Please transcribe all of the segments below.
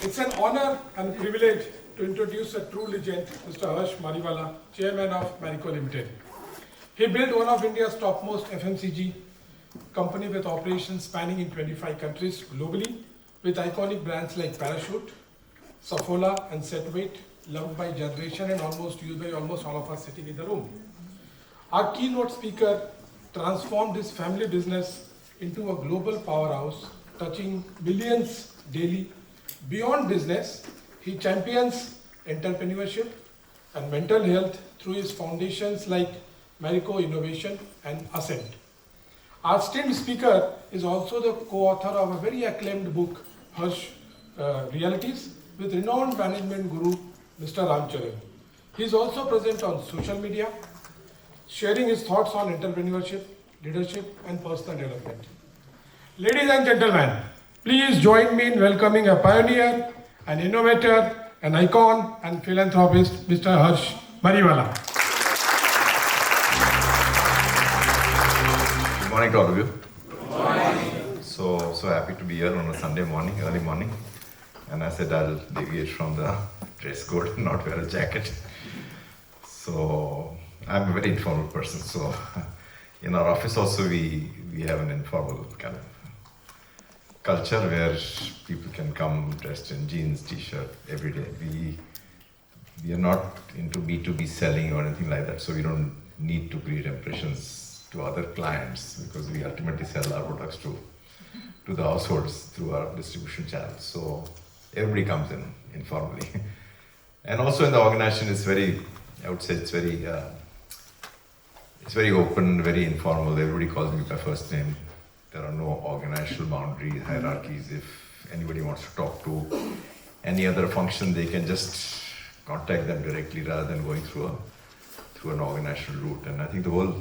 It's an honor and privilege to introduce a true legend, Mr. Harsh Mariwala, Chairman of Marico Limited. He built one of India's topmost FMCG company with operations spanning in 25 countries globally, with iconic brands like Parachute, Saffola and Setweight, loved by generation and almost used by almost all of us sitting in the room. Our keynote speaker transformed his family business into a global powerhouse, touching millions daily. Beyond business, he champions entrepreneurship and mental health through his foundations like Marico Innovation and Ascent. Our esteemed speaker is also the co-author of a very acclaimed book, Harsh Realities, with renowned management guru, Mr. Ramcharan. He is also present on social media, sharing his thoughts on entrepreneurship, leadership, and personal development. Ladies and gentlemen, please join me in welcoming a pioneer, an innovator, an icon, and philanthropist, Mr. Harsh Mariwala. Good morning to all of you. Good morning. So happy to be here on a Sunday morning, early morning. And I said I'll deviate from the dress code, not wear a jacket. So I'm a very informal person. So in our office also we have an informal kind of culture where people can come dressed in jeans, t-shirt every day. We are not into B2B selling or anything like that, so we don't need to create impressions to other clients because we ultimately sell our products to the households through our distribution channels. So everybody comes in informally. And also in the organization, it's very, I would say it's very open, very informal. Everybody calls me by first name. There are no organizational boundaries, hierarchies. If anybody wants to talk to any other function, they can just contact them directly rather than going through an organizational route. And I think the whole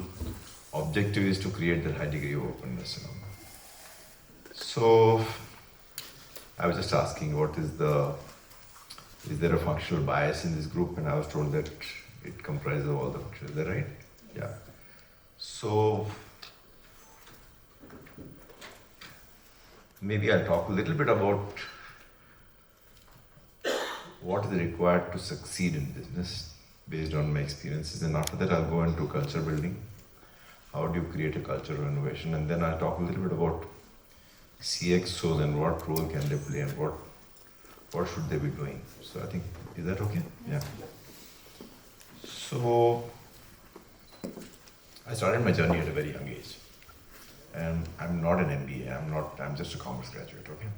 objective is to create that high degree of openness. So I was just asking, is there a functional bias in this group? And I was told that it comprises of all the functions. Is that right? Yeah. So maybe I'll talk a little bit about what is required to succeed in business based on my experiences. And after that, I'll go into culture building. How do you create a culture of innovation? And then I'll talk a little bit about CXOs and what role can they play and what should they be doing. So I think, is that okay? Yeah. So I started my journey at a very young age. And I'm not an MBA, I'm just a commerce graduate, okay?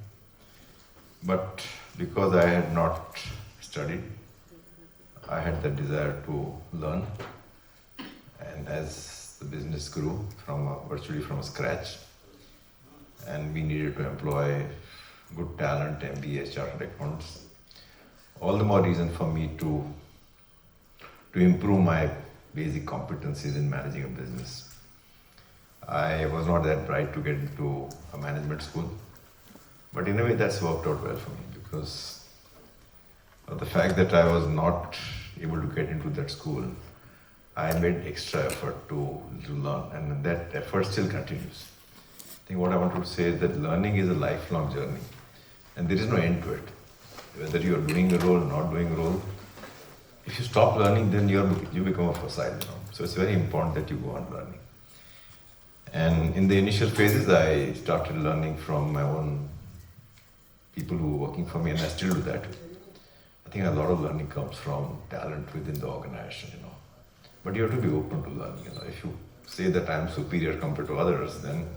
But because I had not studied, I had the desire to learn. And as the business grew virtually from scratch, and we needed to employ good talent, MBAs, chartered accountants, all the more reason for me to improve my basic competencies in managing a business. I was not that bright to get into a management school, but in a way that's worked out well for me because of the fact that I was not able to get into that school. I made extra effort to learn, and that effort still continues. I think what I want to say is that learning is a lifelong journey, and there is no end to it. Whether you are doing a role or not doing a role, if you stop learning, then you become a fossil. So it's very important that you go on learning. And in the initial phases, I started learning from my own people who were working for me, and I still do that. I think a lot of learning comes from talent within the organization, But you have to be open to learning, If you say that I'm superior compared to others, then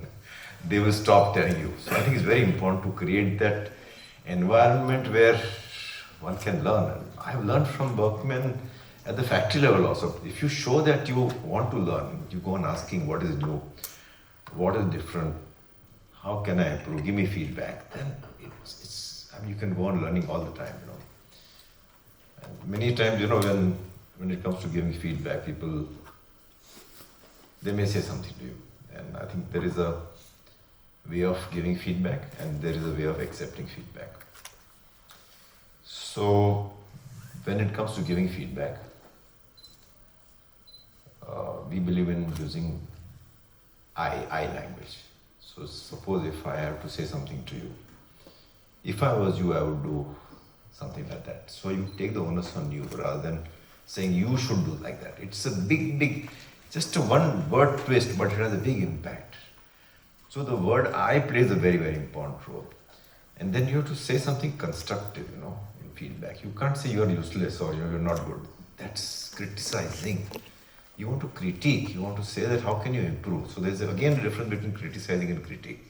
they will stop telling you. So I think it's very important to create that environment where one can learn. And I've learned from workmen at the factory level also. If you show that you want to learn, you go on asking what is new, what is different, how can I improve, give me feedback, then you can go on learning all the time, And many times, when it comes to giving feedback, people, they may say something to you. And I think there is a way of giving feedback and there is a way of accepting feedback. So when it comes to giving feedback, we believe in using I language. So suppose if I have to say something to you, if I was you, I would do something like that. So you take the onus on you rather than saying you should do like that. It's a big, just a one word twist, but it has a big impact. So the word I plays a very important role. And then you have to say something constructive, in feedback. You can't say you're useless or you're not good. That's criticizing. You want to critique. You want to say that how can you improve? So there's again a difference between criticizing and critique.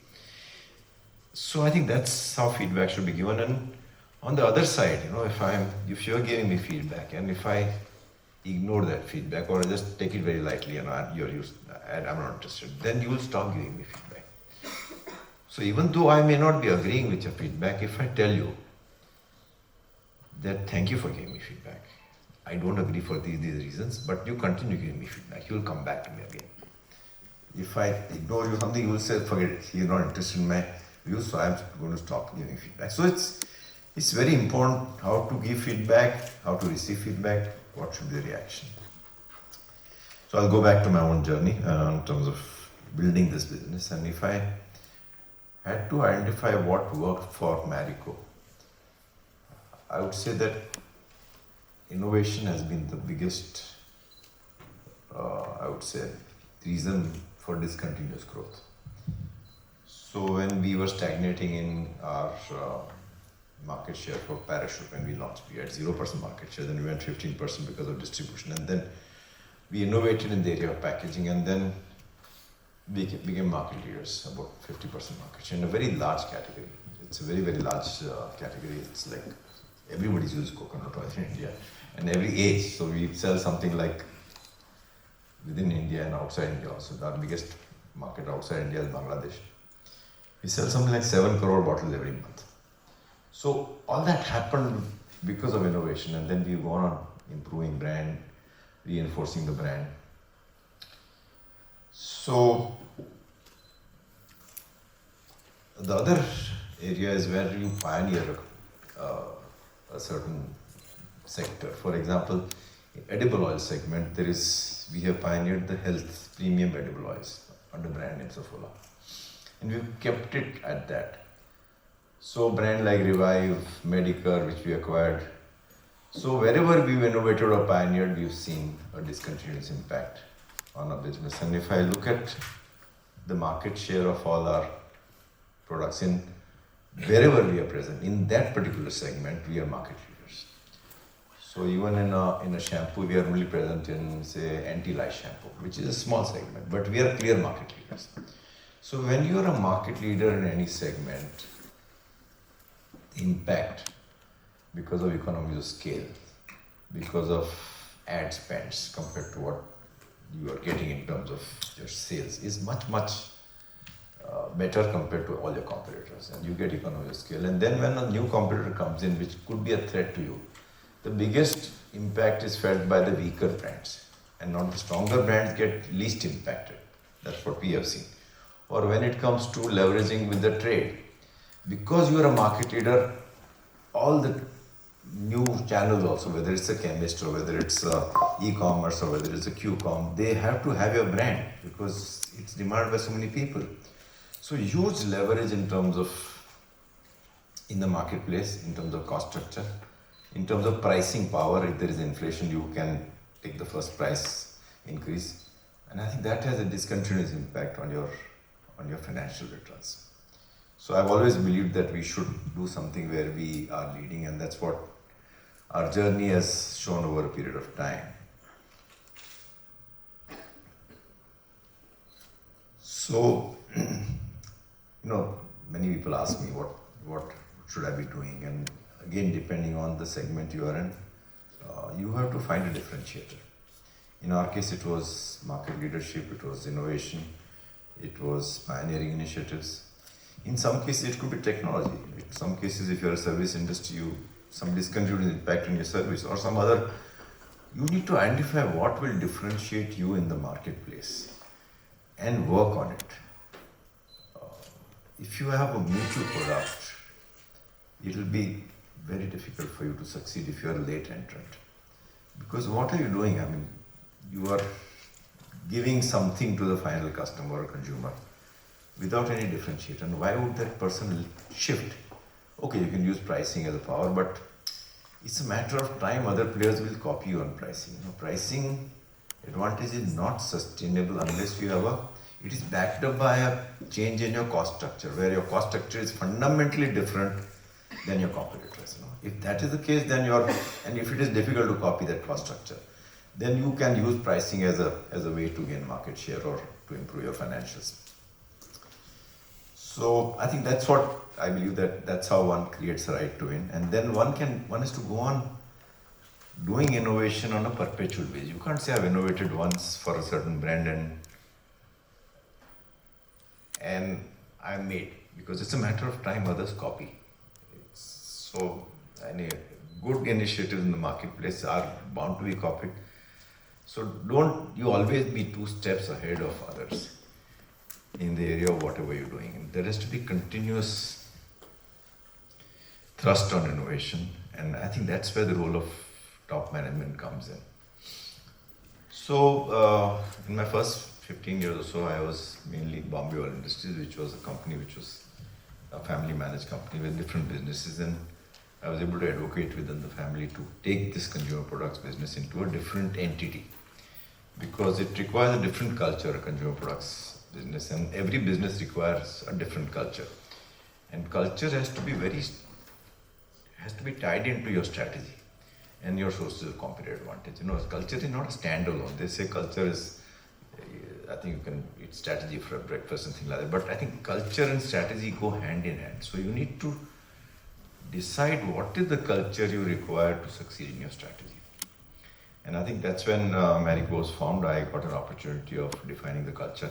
So I think that's how feedback should be given. And on the other side, if you're giving me feedback and if I ignore that feedback or I just take it very lightly and I'm not interested, then you will stop giving me feedback. So even though I may not be agreeing with your feedback, if I tell you that thank you for giving me feedback, I don't agree for these reasons, but you continue giving me feedback, you will come back to me again. If I ignore you something, you will say, forget it, you're not interested in my views, so I'm going to stop giving feedback. So it's very important how to give feedback, how to receive feedback, what should be the reaction. So I'll go back to my own journey in terms of building this business, and if I had to identify what worked for Marico, I would say that innovation has been the biggest, reason for discontinuous growth. So when we were stagnating in our market share for Parachute when we launched, we had 0% market share, then we went 15% because of distribution, and then we innovated in the area of packaging, and then we became market leaders, about 50% market share in a very large category. It's a very large category. It's like everybody's used coconut oil in India and every age. So we sell something like within India and outside India also. Our biggest market outside India is Bangladesh. We sell something like 7 crore bottles every month. So all that happened because of innovation, and then we've gone on improving brand, reinforcing the brand. So the other area is where you pioneer a certain sector. For example, edible oil segment, we have pioneered the health premium edible oils under brand name Saffola, and we've kept it at that. So brand like Revive, Medicare, which we acquired. So wherever we've innovated or pioneered, we've seen a discontinuous impact on our business. And if I look at the market share of all our products in wherever we are present, in that particular segment, we are market leaders. So even in a shampoo, we are only present in, say, anti-lice shampoo, which is a small segment, but we are clear market leaders. So when you are a market leader in any segment, the impact because of economies of scale, because of ad spends compared to what you are getting in terms of your sales is much better compared to all your competitors, and you get economies of scale. And then when a new competitor comes in, which could be a threat to you, the biggest impact is felt by the weaker brands, and not the stronger brands get least impacted. That's what we have seen. Or when it comes to leveraging with the trade, because you are a market leader, all the new channels also, whether it's a chemist or whether it's e-commerce or whether it's a Q-com, they have to have your brand because it's demanded by so many people. So huge leverage in terms of in the marketplace, in terms of cost structure, in terms of pricing power. If there is inflation, you can take the first price increase, and I think that has a discontinuous impact on your financial returns. So I've always believed that we should do something where we are leading, and that's what our journey has shown over a period of time. So, many people ask me what should I be doing, and again, depending on the segment you are in, you have to find a differentiator. In our case, it was market leadership, it was innovation, it was pioneering initiatives. In some cases, it could be technology. In some cases, if you're a service industry, some discontinuous impact on your service or some other, you need to identify what will differentiate you in the marketplace and work on it. If you have a me-too product, it will be very difficult for you to succeed if you are a late entrant. Because what are you doing? You are giving something to the final customer or consumer without any differentiator. And why would that person shift? Okay, you can use pricing as a power, but it's a matter of time other players will copy you on pricing. Pricing advantage is not sustainable unless you have it is backed up by a change in your cost structure, where your cost structure is fundamentally different than your competitors. If that is the case, then and if it is difficult to copy that cost structure, then you can use pricing as a way to gain market share or to improve your financials. So I think that's what I believe, that's how one creates a right to win, and then one has to go on doing innovation on a perpetual basis. You can't say I've innovated once for a certain brand and I'm made, because it's a matter of time others copy. So any good initiatives in the marketplace are bound to be copied. So don't you always be 2 steps ahead of others in the area of whatever you're doing. There has to be continuous thrust on innovation, and I think that's where the role of top management comes in. So in my first 15 years or so, I was mainly Bombay Oil Industries, which was a company which was a family managed company with different businesses, and I was able to advocate within the family to take this consumer products business into a different entity, because it requires a different culture, a consumer products business, and every business requires a different culture, and culture has to be tied into your strategy and your sources of competitive advantage. Culture is not a standalone. They say culture is, I think you can eat strategy for breakfast and things like that, but I think culture and strategy go hand in hand. So you need to decide what is the culture you require to succeed in your strategy. And I think that's when Marico was formed. I got an opportunity of defining the culture.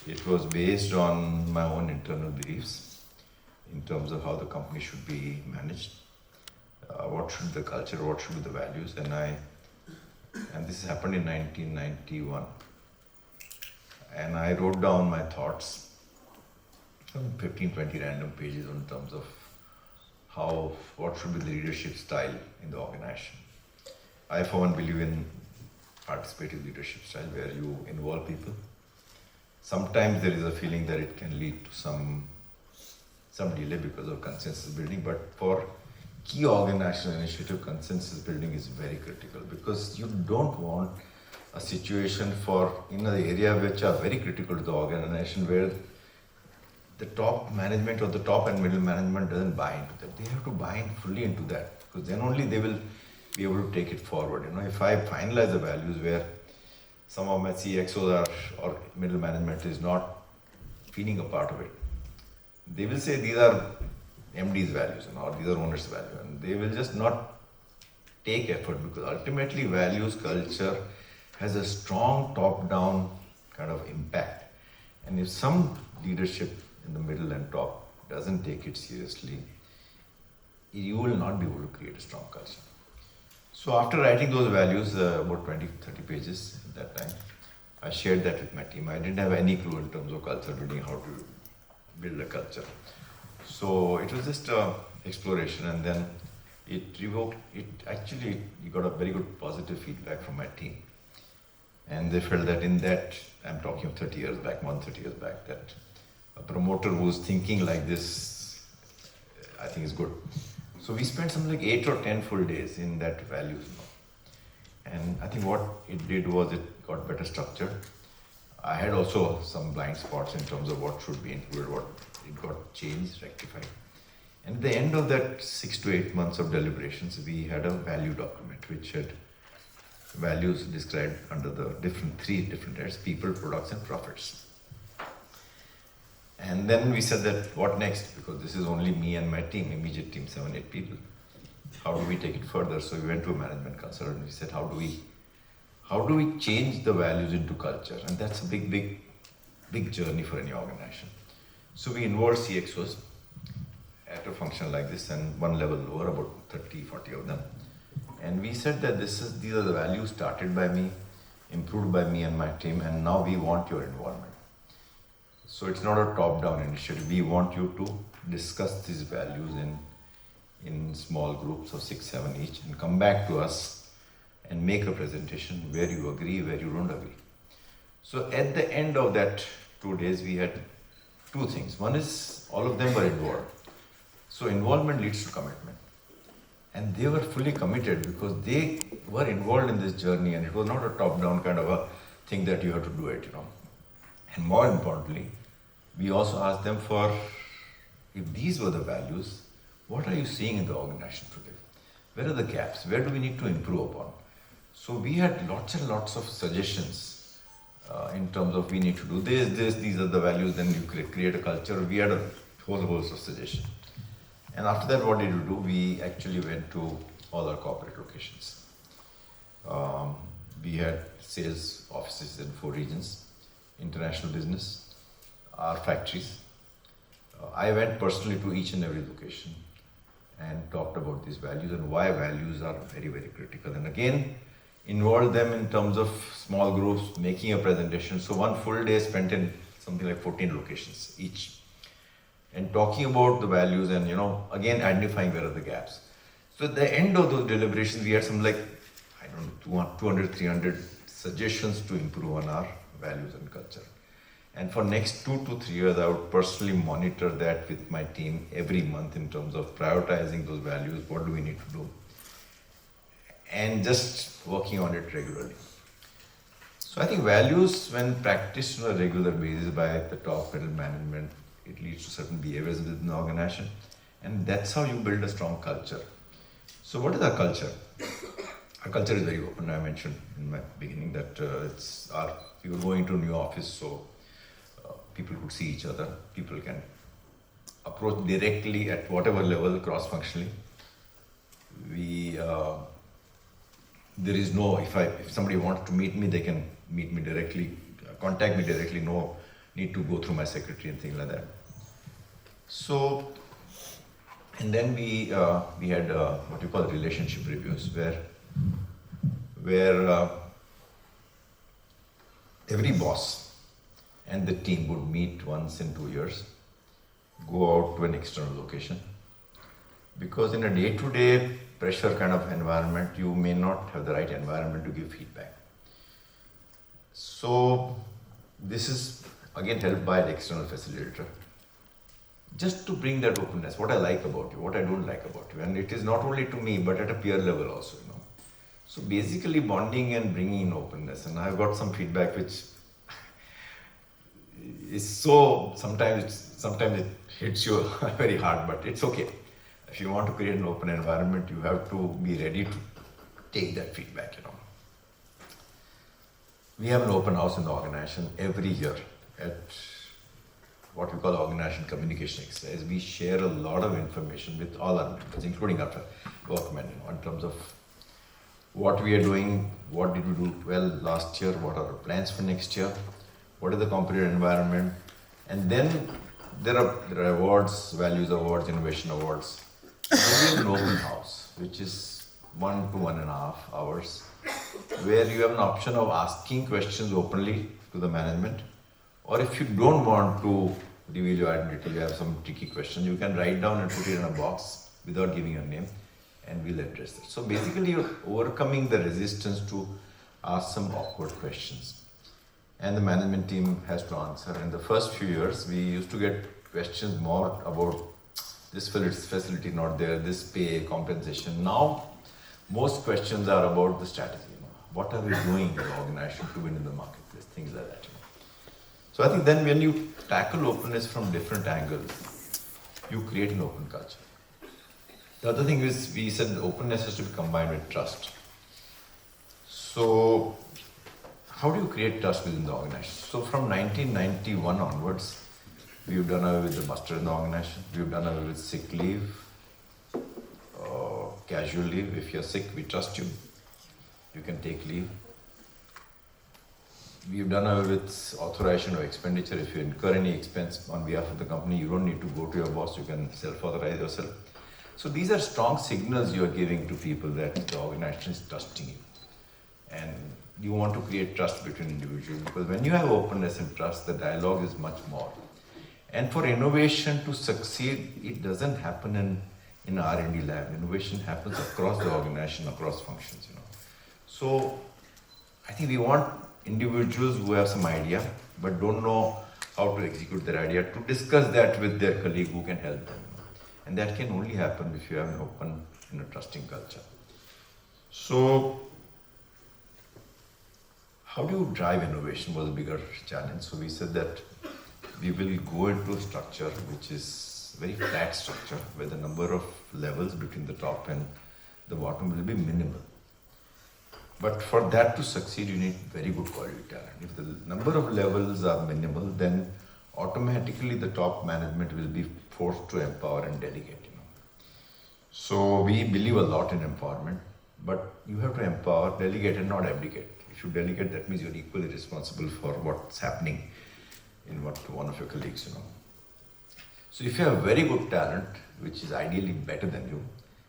It was based on my own internal beliefs in terms of how the company should be managed, what should the culture, what should be the values, and this happened in 1991. And I wrote down my thoughts, 15-20 random pages in terms of what should be the leadership style in the organization. I for one believe in participative leadership style where you involve people. Sometimes there is a feeling that it can lead to some delay because of consensus building, but for key organizational initiative, consensus building is very critical, because you don't want a situation in an area which are very critical to the organization where the top management or the top and middle management doesn't buy into that. They have to buy in fully into that, because then only they will be able to take it forward. If I finalize the values where some of my CXOs or middle management is not feeling a part of it, they will say these are MD's values or these are owners' values, and they will just not take effort, because ultimately values, culture has a strong top-down kind of impact. And if some leadership in the middle and top doesn't take it seriously, you will not be able to create a strong culture. So after writing those values, about 20-30 pages at that time, I shared that with my team. I didn't have any clue in terms of culture building, how to build a culture. So it was just exploration, and then it got a very good positive feedback from my team. And they felt that I'm talking of 30 years back, more than 30 years back, that a promoter who's thinking like this, I think is good. So we spent something like 8 or 10 full days in that values. And I think what it did was it got better structured. I had also some blind spots in terms of what should be included, what it got changed, rectified. And at the end of that 6 to 8 months of deliberations, we had a value document which had values described under the three different heads: people, products, and profits. And then we said that what next? Because this is only me and my team, immediate team, 7-8 people. How do we take it further? So we went to a management consultant and we said, how do we change the values into culture? And that's a big journey for any organization. So we involved CXOs at a function like this, and one level lower, about 30-40 of them. And we said that these are the values started by me, improved by me and my team, and now we want your involvement. So it's not a top-down initiative. We want you to discuss these values in small groups of 6-7 each, and come back to us and make a presentation where you agree, where you don't agree. So at the end of that 2 days, we had 2 things. One is all of them were involved. So involvement leads to commitment. And they were fully committed because they were involved in this journey, and it was not a top-down kind of a thing that you have to do it, And more importantly, we also asked them for, if these were the values, what are you seeing in the organization today? Where are the gaps? Where do we need to improve upon? So we had lots and lots of suggestions in terms of we need to do this, these are the values, then you create a culture. We had a whole host of suggestions. And after that, what did we do? We actually went to all our corporate locations. We had sales offices in 4 regions, international business, our factories. I went personally to each and every location and talked about these values and why values are very, very critical. And again, involved them in terms of small groups, making a presentation. So one full day spent in something like 14 locations each. And talking about the values and, again, identifying where are the gaps. So at the end of those deliberations, we had some 200, 300 suggestions to improve on our values and culture. And for next 2 to 3 years, I would personally monitor that with my team every month in terms of prioritizing those values, what do we need to do, and just working on it regularly. So I think values, when practiced on a regular basis by the top middle management, it leads to certain behaviors within the organization, and that's how you build a strong culture. So what is our culture? Our culture is very open. I mentioned in my beginning that we were going to a new office, so people could see each other. People can approach directly at whatever level, cross-functionally. There is no, if somebody wants to meet me, they can meet me directly, contact me directly, no need to go through my secretary and things like that. So, and then we had what we call relationship reviews, where every boss and the team would meet once in 2 years, go out to an external location. Because in a day-to-day pressure kind of environment, you may not have the right environment to give feedback. So this is again helped by the external facilitator. Just to bring that openness, what I like about you, what I don't like about you. And it is not only to me, but at a peer level also, So basically bonding and bringing in openness. And I've got some feedback which is so, sometimes it hits you very hard, but it's okay. If you want to create an open environment, you have to be ready to take that feedback, We have an open house in the organization every year at what we call organization communication exercise. We share a lot of information with all our members, including our workmen, in terms of what we are doing, what did we do well last year, what are our plans for next year, what is the competitive environment, and then there are awards, values awards, innovation awards. We have an open house, which is 1 to 1.5 hours, where you have an option of asking questions openly to the management, or if you don't want to reveal your identity, you have some tricky questions, you can write down and put it in a box without giving your name, and we'll address it. So basically, you're overcoming the resistance to ask some awkward questions, and the management team has to answer. In the first few years, we used to get questions more about this facility not there, this pay, compensation. Now, most questions are about the strategy. What are we doing in the organization to win in the marketplace, things like that. So I think then when you tackle openness from different angles, you create an open culture. The other thing is, we said openness has to be combined with trust. So how do you create trust within the organization? So from 1991 onwards, we've done away with the muster in the organization. We've done away with sick leave, casual leave. If you're sick, we trust you. You can take leave. We've done away with authorization of expenditure. If you incur any expense on behalf of the company, you don't need to go to your boss. You can self-authorize yourself. So these are strong signals you are giving to people that the organization is trusting you. And you want to create trust between individuals, because when you have openness and trust, the dialogue is much more. And for innovation to succeed, it doesn't happen in R&D lab. Innovation happens across the organization, across functions. So I think we want individuals who have some idea but don't know how to execute their idea to discuss that with their colleague who can help them. And that can only happen if you have an open and a trusting culture. So, how do you drive innovation was a bigger challenge. So we said that we will go into a structure which is very flat structure, where the number of levels between the top and the bottom will be minimal. But for that to succeed, you need very good quality talent. If the number of levels are minimal, then automatically the top management will be forced to empower and delegate. So we believe a lot in empowerment, but you have to empower, delegate, and not abdicate. If you delegate, that means you're equally responsible for what's happening in what one of your colleagues. So if you have very good talent, which is ideally better than you,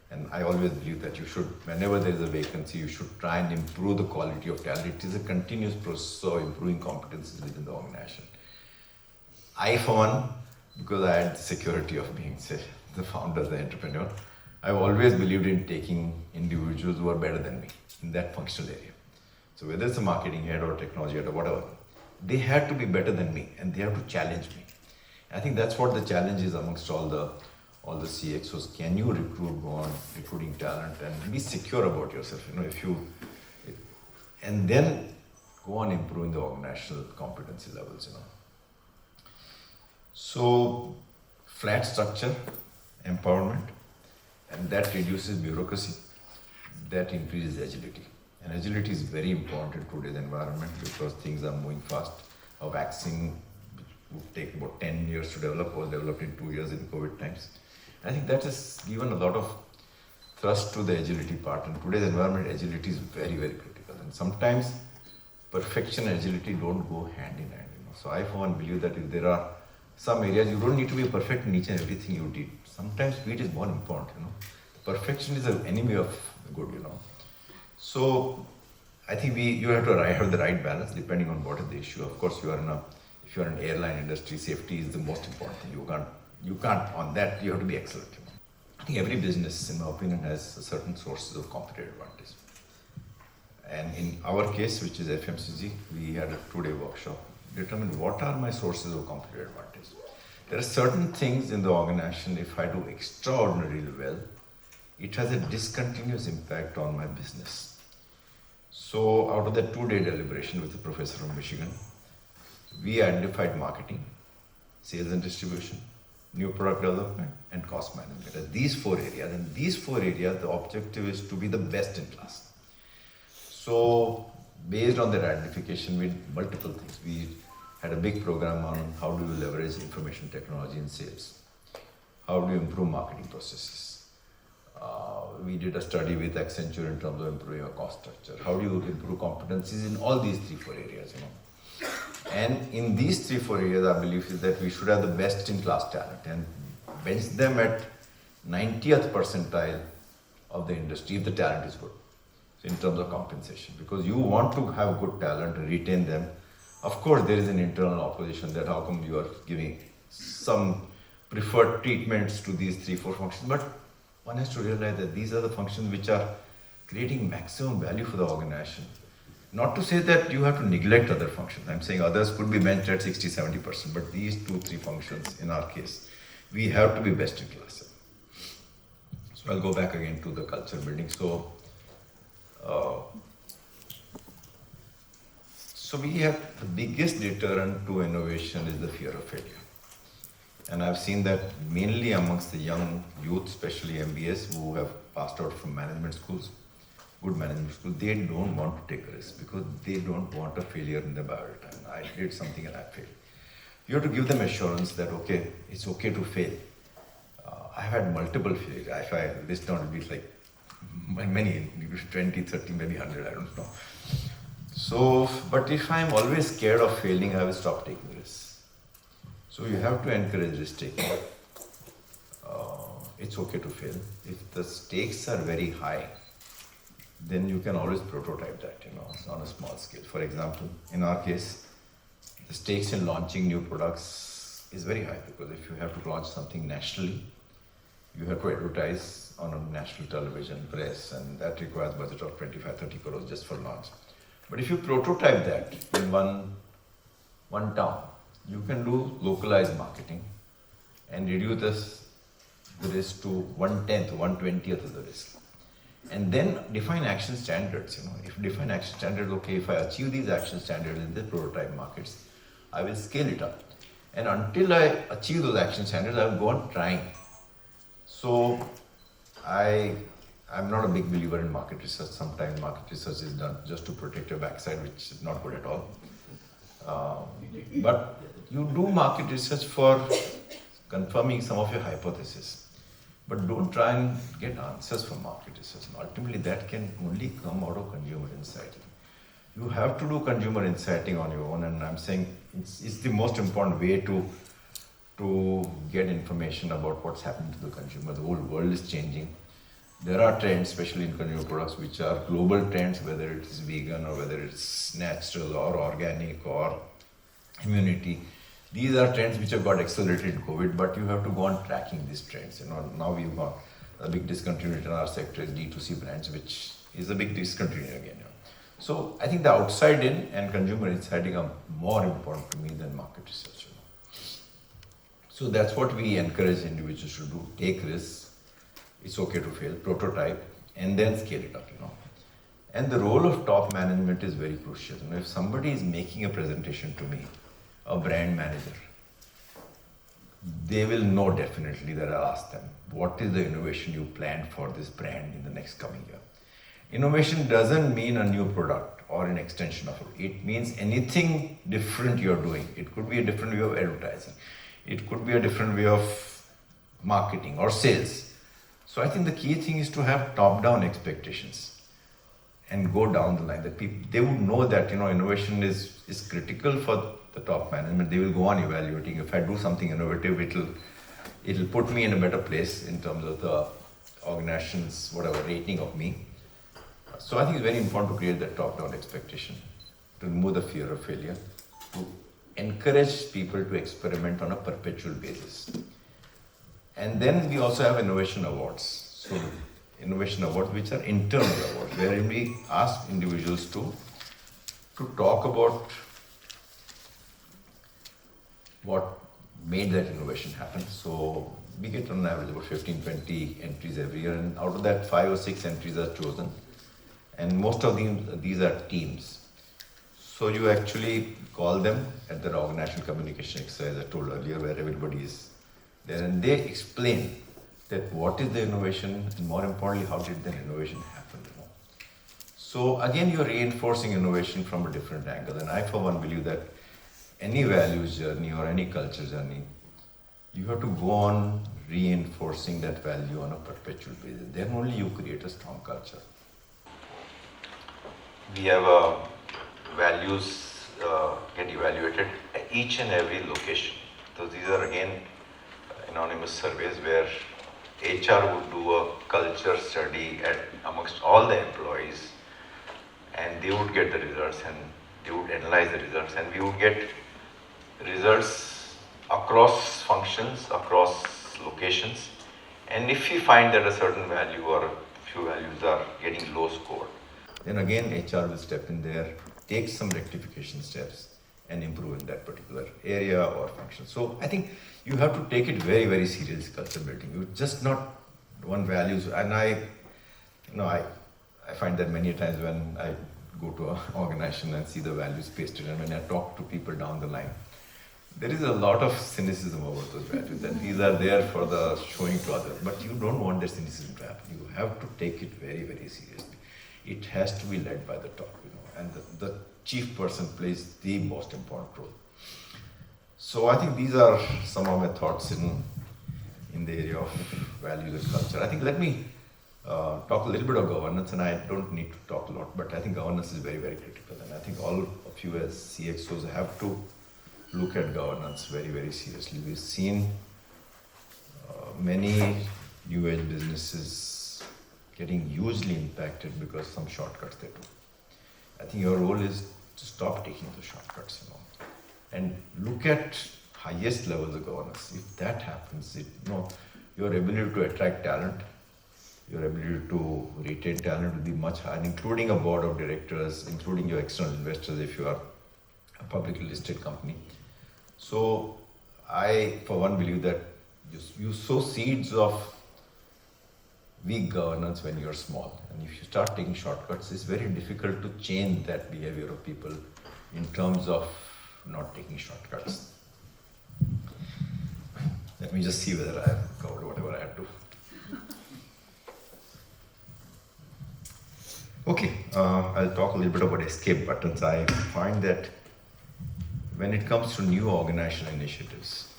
and I always believe that you should, whenever there is a vacancy, you should try and improve the quality of talent. It is a continuous process of improving competencies within the organization. I, for one, because I had the security of being, say, the founder, the entrepreneur, I've always believed in taking individuals who are better than me in that functional area. So whether it's a marketing head or technology head or whatever, they have to be better than me and they have to challenge me. I think that's what the challenge is amongst all the CXOs. Can you go on recruiting talent and be secure about yourself? And then go on improving the organizational competency levels. So flat structure, empowerment, and that reduces bureaucracy, that increases agility. And agility is very important in today's environment because things are moving fast. A vaccine which would take about 10 years to develop was developed in 2 years in COVID times. I think that has given a lot of thrust to the agility part. In today's environment, agility is very, very critical. And sometimes perfection and agility don't go hand in hand. So I, for one, believe that if there are some areas, you don't need to be perfect in each and everything you did. Sometimes speed is more important. Perfection is an enemy of good. So I think you have to have the right balance depending on what is the issue. Of course, if you are in airline industry, safety is the most important thing. You can't on that. You have to be excellent. I think every business, in my opinion, has certain sources of competitive advantage. And in our case, which is FMCG, we had a 2-day workshop. Determine what are my sources of competitive advantage. There are certain things in the organization, if I do extraordinarily well, it has a discontinuous impact on my business. So out of that 2-day deliberation with the professor from Michigan, we identified marketing, sales and distribution, new product development, and cost management as these 4 areas. And these 4 areas, the objective is to be the best in class. So based on that identification, we did multiple things. We had a big program on how do you leverage information technology in sales, how do you improve marketing processes. We did a study with Accenture in terms of improving our cost structure. How do you improve competencies in all these 3-4 areas? And in these 3-4 areas, our belief is that we should have the best in class talent and bench them at 90th percentile of the industry if the talent is good. So in terms of compensation, because you want to have good talent and retain them. Of course, there is an internal opposition that how come you are giving some preferred treatments to these 3-4 functions, but one has to realize that these are the functions which are creating maximum value for the organization. Not to say that you have to neglect other functions. I'm saying others could be benched at 60-70%, but these 2-3 functions, in our case, we have to be best in class. So I'll go back again to the culture building. So we have the biggest deterrent to innovation is the fear of failure. And I've seen that mainly amongst the young youth, especially MBAs who have passed out from management schools, good management schools, they don't want to take a risk because they don't want a failure in their biodata. I did something and I failed. You have to give them assurance that, okay, it's okay to fail. I've had multiple failures. If I list down, it'll be like many, 20, 30, maybe 100, I don't know. So, but if I'm always scared of failing, I will stop taking risks. So you have to encourage risk taking. It's okay to fail. If the stakes are very high, then you can always prototype that, on a small scale. For example, in our case, the stakes in launching new products is very high because if you have to launch something nationally, you have to advertise on a national television, press, and that requires budget of 25-30 crores just for launch. But if you prototype that in one town, you can do localized marketing and reduce the risk to 1/10, 1/20th of the risk. And then define action standards. If define action standards, okay, if I achieve these action standards in the prototype markets, I will scale it up. And until I achieve those action standards, I will go on trying. So I'm not a big believer in market research. Sometimes market research is done just to protect your backside, which is not good at all. But you do market research for confirming some of your hypotheses. But don't try and get answers from market research. Ultimately, that can only come out of consumer insight. You have to do consumer insighting on your own, and I'm saying it's the most important way to get information about what's happening to the consumer. The whole world is changing. There are trends, especially in consumer products, which are global trends, whether it's vegan or whether it's natural or organic or immunity. These are trends which have got accelerated in COVID, but you have to go on tracking these trends. Now we've got a big discontinuity in our sector is D2C brands, which is a big discontinuity again. So I think the outside in and consumer insighting are more important to me than market research. So that's what we encourage individuals to do. Take risks. It's okay to fail, prototype, and then scale it up. And the role of top management is very crucial. If somebody is making a presentation to me, a brand manager, they will know definitely that I'll ask them, what is the innovation you plan for this brand in the next coming year? Innovation doesn't mean a new product or an extension of it. It means anything different you're doing. It could be a different way of advertising. It could be a different way of marketing or sales. So I think the key thing is to have top-down expectations and go down the line. That people, they would know that innovation is critical for the top management. They will go on evaluating. If I do something innovative, it'll put me in a better place in terms of the organization's rating of me. So I think it's very important to create that top-down expectation, to remove the fear of failure, to encourage people to experiment on a perpetual basis. And then we also have innovation awards. So innovation awards, which are internal awards, where we ask individuals to talk about what made that innovation happen. So we get on average about 15-20 entries every year, and out of that 5 or 6 entries are chosen. And most of these are teams. So you actually call them at the organizational communication exercise I told earlier, where everybody is there, and they explain that what is the innovation, and more importantly, how did that innovation happen. So again, you're reinforcing innovation from a different angle. And I, for one, believe that any values journey or any culture journey, you have to go on reinforcing that value on a perpetual basis. Then only you create a strong culture. We have values get evaluated at each and every location. So these are again anonymous surveys where HR would do a culture study amongst all the employees, and they would get the results and they would analyze the results, and we would get results across functions, across locations. And if we find that a certain value or a few values are getting low score, then again HR will step in there, take some rectification steps and improve in that particular area or function. So I think you have to take it very, very serious, culture building. You just not one values. And I find that many times when I go to an organization and see the values pasted, and when I talk to people down the line, there is a lot of cynicism about those values, that these are there for the showing to others. But you don't want that cynicism to happen. You have to take it very, very seriously. It has to be led by the top, and the chief person plays the most important role. So I think these are some of my thoughts in the area of values and culture. I think let me talk a little bit of governance, and I don't need to talk a lot, but I think governance is very, very critical. And I think all of you as CXOs have to look at governance very, very seriously. We've seen many new age businesses getting hugely impacted because some shortcuts they took. I think your role is to stop taking the shortcuts, and look at highest levels of governance. If that happens, your ability to attract talent, your ability to retain talent will be much higher, including a board of directors, including your external investors if you are a publicly listed company. So I, for one, believe that You sow seeds of weak governance when you're small. And if you start taking shortcuts, it's very difficult to change that behavior of people in terms of not taking shortcuts. Let me just see whether I have covered whatever I had to. Okay, I'll talk a little bit about escape buttons. I find that when it comes to new organizational initiatives,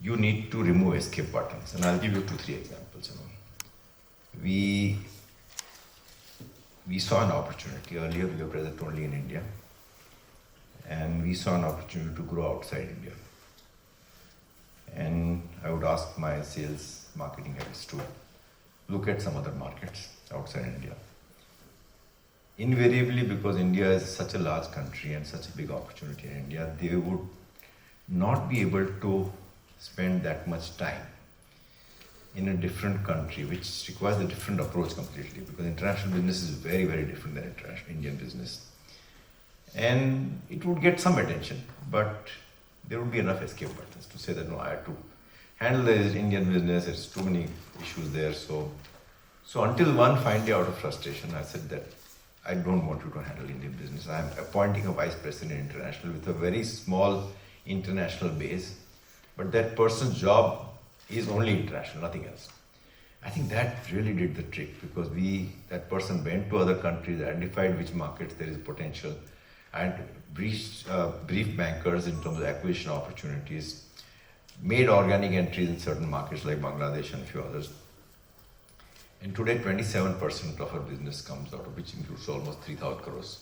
you need to remove escape buttons. And I'll give you 2-3 examples. We saw an opportunity. Earlier we were present only in India. And we saw an opportunity to grow outside India. And I would ask my sales marketing heads to look at some other markets outside India. Invariably, because India is such a large country and such a big opportunity in India, they would not be able to spend that much time in a different country, which requires a different approach completely, because international business is very, very different than international Indian business. And it would get some attention, but there would be enough escape buttons to say that no, I have to handle the Indian business, there's too many issues there. So until one fine day out of frustration, I said that I don't want you to handle Indian business. I'm appointing a vice president international with a very small international base, but that person's job is only international, nothing else. I think that really did the trick, because that person went to other countries, identified which markets there is potential, and briefed bankers in terms of acquisition opportunities, made organic entries in certain markets like Bangladesh and a few others. And today, 27% of our business comes out of, which includes almost 3,000 crores,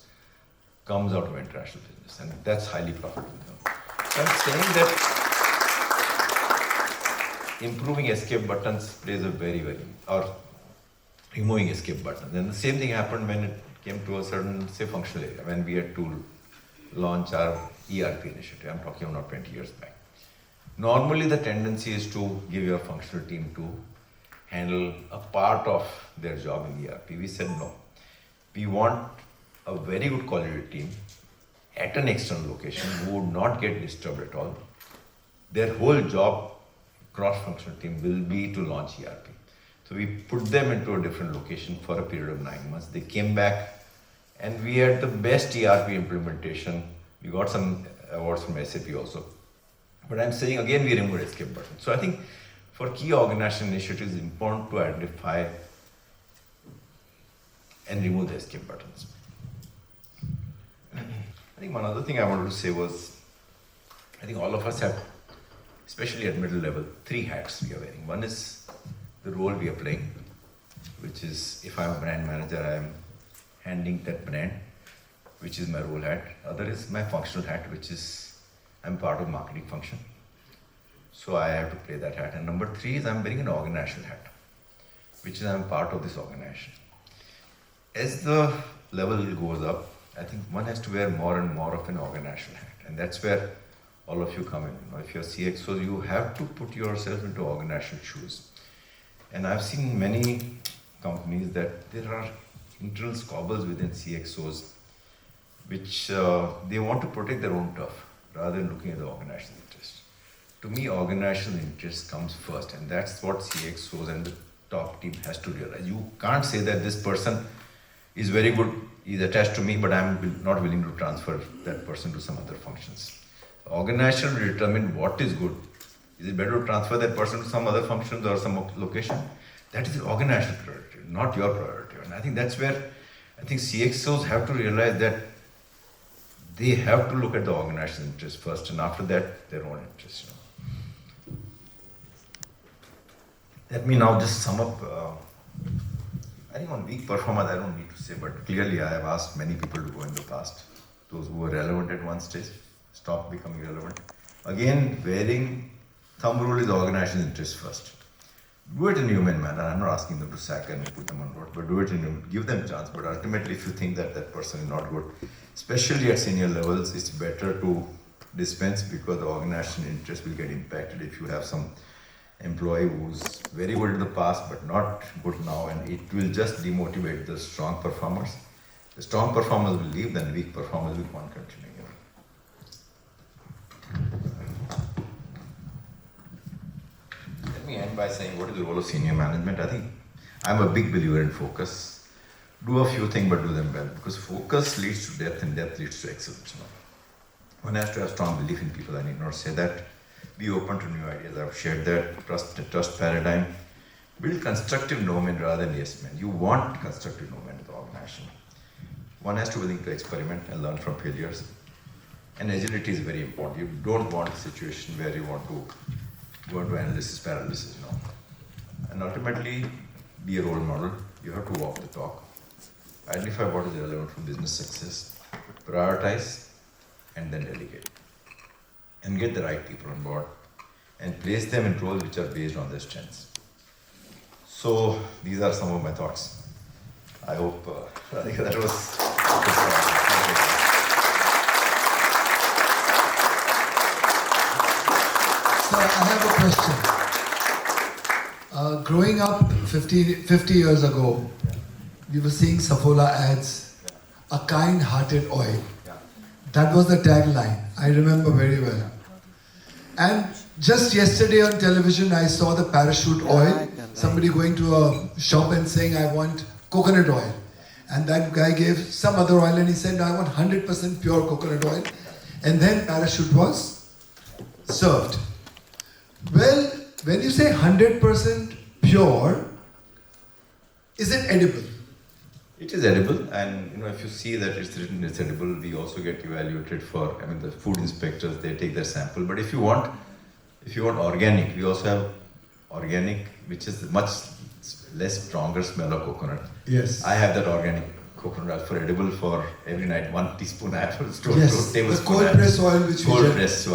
comes out of international business, and that's highly profitable. So I'm saying that improving escape buttons plays a or removing escape buttons. And the same thing happened when it came to a certain, say, functional area, when we had to launch our ERP initiative. I'm talking about 20 years back. Normally, the tendency is to give your functional team to handle a part of their job in ERP. We said no. We want a very good quality team at an external location who would not get disturbed at all. Their whole job, cross-functional team, will be to launch ERP. So we put them into a different location for a period of 9 months. They came back and we had the best ERP implementation. We got some awards from SAP also. But I'm saying again, we removed escape button. So I think for key organizational initiatives, it's important to identify and remove the escape buttons. I think one other thing I wanted to say was, I think all of us have, especially at middle level, 3 hats we are wearing. One is the role we are playing, which is, if I'm a brand manager, I am handling that brand, which is my role hat. Other is my functional hat, which is, I'm part of marketing function. So I have to play that hat. And number 3 is I'm wearing an organizational hat, which is I'm part of this organization. As the level goes up, I think one has to wear more and more of an organizational hat. And that's where all of you come in. If you're CXOs, you have to put yourself into organizational shoes. And I've seen many companies that there are internal squabbles within CXOs, which they want to protect their own turf rather than looking at the organizational interest. To me, organizational interest comes first, and that's what CXOs and the top team has to realize. You can't say that this person is very good, he's attached to me, but I'm not willing to transfer that person to some other functions. The organization will determine what is good. Is it better to transfer that person to some other functions or some location? That is the organizational priority, not your priority. And I think that's where I think CXOs have to realize that they have to look at the organizational interest first, and after that, their own interest. Let me now just sum up. I think on weak performance, I don't need to say, but clearly I have asked many people to go in the past. Those who were relevant at one stage, stop becoming relevant. Again, wearing thumb rule is organizational interest first. Do it in a human manner. I'm not asking them to sack and put them on board, but do it give them a chance. But ultimately, if you think that that person is not good, especially at senior levels, it's better to dispense, because the organizational interest will get impacted if you have some employee who's very good in the past but not good now, and it will just demotivate the strong performers. The strong performers will leave, then weak performers will continue. Let me end by saying what is the role of senior management. I think I'm a big believer in focus. Do a few things but do them well, because focus leads to depth and depth leads to excellence. One has to have strong belief in people. I need not say that. Be open to new ideas. I've shared that. Trust paradigm. Build constructive no-men rather than yes-men. You want constructive no-men in the organization. One has to be willing to experiment and learn from failures. And agility is very important. You don't want a situation where you want to go into analysis paralysis, And ultimately, be a role model. You have to walk the talk. Identify what is relevant for business success. Prioritize and then delegate. And get the right people on board and place them in roles which are based on their strengths. So these are some of my thoughts. I hope that was. So I have a question. Growing up 50 years ago, we were seeing Saffola ads, a kind-hearted oil. That was the tagline. I remember very well. And just yesterday on television, I saw the parachute oil. Somebody going to a shop and saying, I want coconut oil. And that guy gave some other oil and he said, no, I want 100% pure coconut oil. And then parachute was served. Well, when you say 100% pure, is it edible? It is edible, and if you see that it's written it's edible, we also get evaluated for. The food inspectors, they take their sample. But if you want organic, we also have organic, which is much less stronger smell of coconut. Yes. I have that organic coconut oil for edible for every night. 1 teaspoon apple, two Yes, tablespoons. the cold press oil which cold press.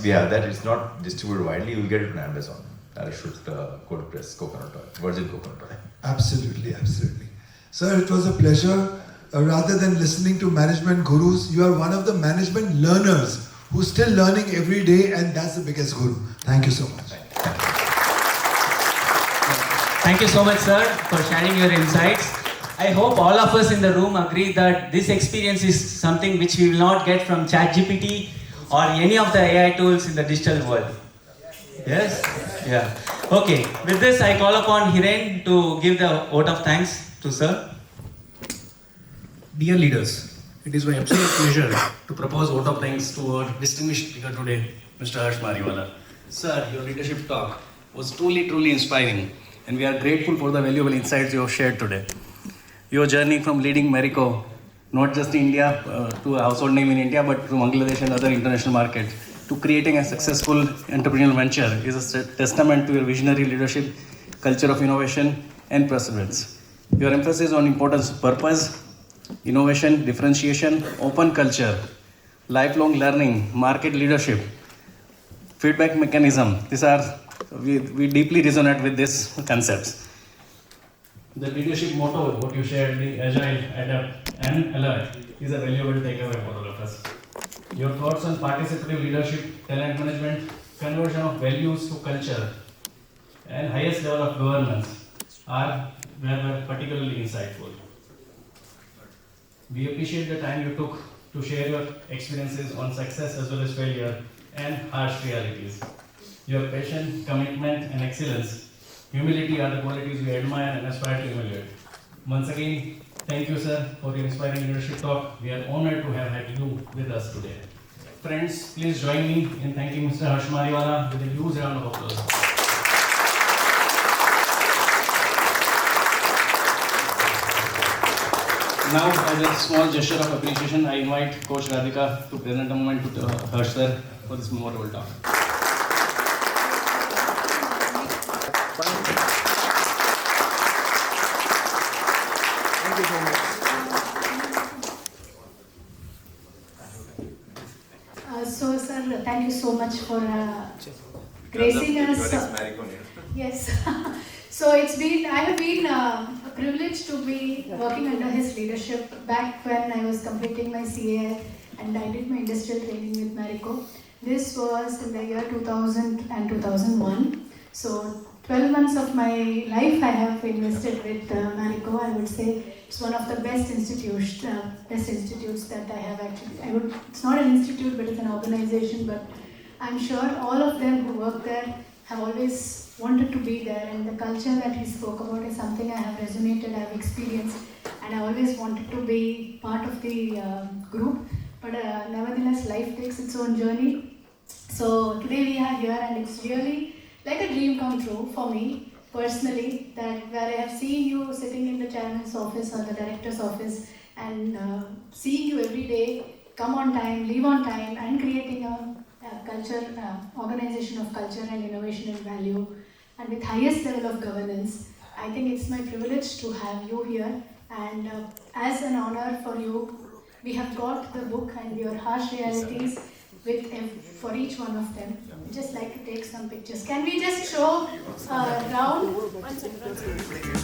We have that. It's not distributed widely. You will get it on Amazon. Parachute cold press coconut oil, virgin coconut oil. Absolutely, absolutely. Sir, it was a pleasure. Rather than listening to management gurus, you are one of the management learners who's still learning every day, and that's the biggest guru. Thank you so much. Thank you so much, sir, for sharing your insights. I hope all of us in the room agree that this experience is something which we will not get from ChatGPT or any of the AI tools in the digital world. Yes? Yeah. Okay. With this, I call upon Hiren to give the vote of thanks to sir. Dear leaders, it is my absolute pleasure to propose vote of thanks to our distinguished speaker today, Mr. Harsh Mariwala. Sir, your leadership talk was truly inspiring, and we are grateful for the valuable insights you have shared today. Your journey from leading Marico, not just in India, to a household name in India, but to Bangladesh and other international markets, to creating a successful entrepreneurial venture is a testament to your visionary leadership, culture of innovation, and perseverance. Your emphasis on importance of purpose, innovation, differentiation, open culture, lifelong learning, market leadership, feedback mechanism. These are, we deeply resonate with these concepts. The leadership motto, what you shared, the agile, adapt, and alert, is a valuable takeaway for all of us. Your thoughts on participative leadership, talent management, conversion of values to culture, and highest level of governance were particularly insightful. We appreciate the time you took to share your experiences on success as well as failure and harsh realities. Your passion, commitment, and excellence, humility are the qualities we admire and aspire to emulate. Once again, thank you, sir, for your inspiring leadership talk. We are honored to have had you with us today. Friends, please join me in thanking Mr. Harsh Mariwala with a huge round of applause. Now, as a small gesture of appreciation, I invite Coach Radhika to present a moment to Harsh sir for this memorable talk. Thank you so much. So, sir, thank you so much for gracing us. Yes. So I have been privileged to be working under his leadership back when I was completing my CA and I did my industrial training with Marico. This was in the year 2000 and 2001. So 12 months of my life I have invested with Marico. I would say it's one of the best institutes that I have it's not an institute, but it's an organization, but I'm sure all of them who work there have always wanted to be there, and the culture that he spoke about is something I have resonated, I have experienced, and I always wanted to be part of the group. But nevertheless, life takes its own journey. So today we are here, and it's really like a dream come true for me personally, that where I have seen you sitting in the chairman's office or the director's office, and seeing you every day come on time, leave on time, and creating a culture, organization of culture and innovation and value, and with highest level of governance. I think it's my privilege to have you here, and as an honor for you, we have got the book and your harsh realities with for each one of them. I'd just like to take some pictures. Can we just show round? 1 second.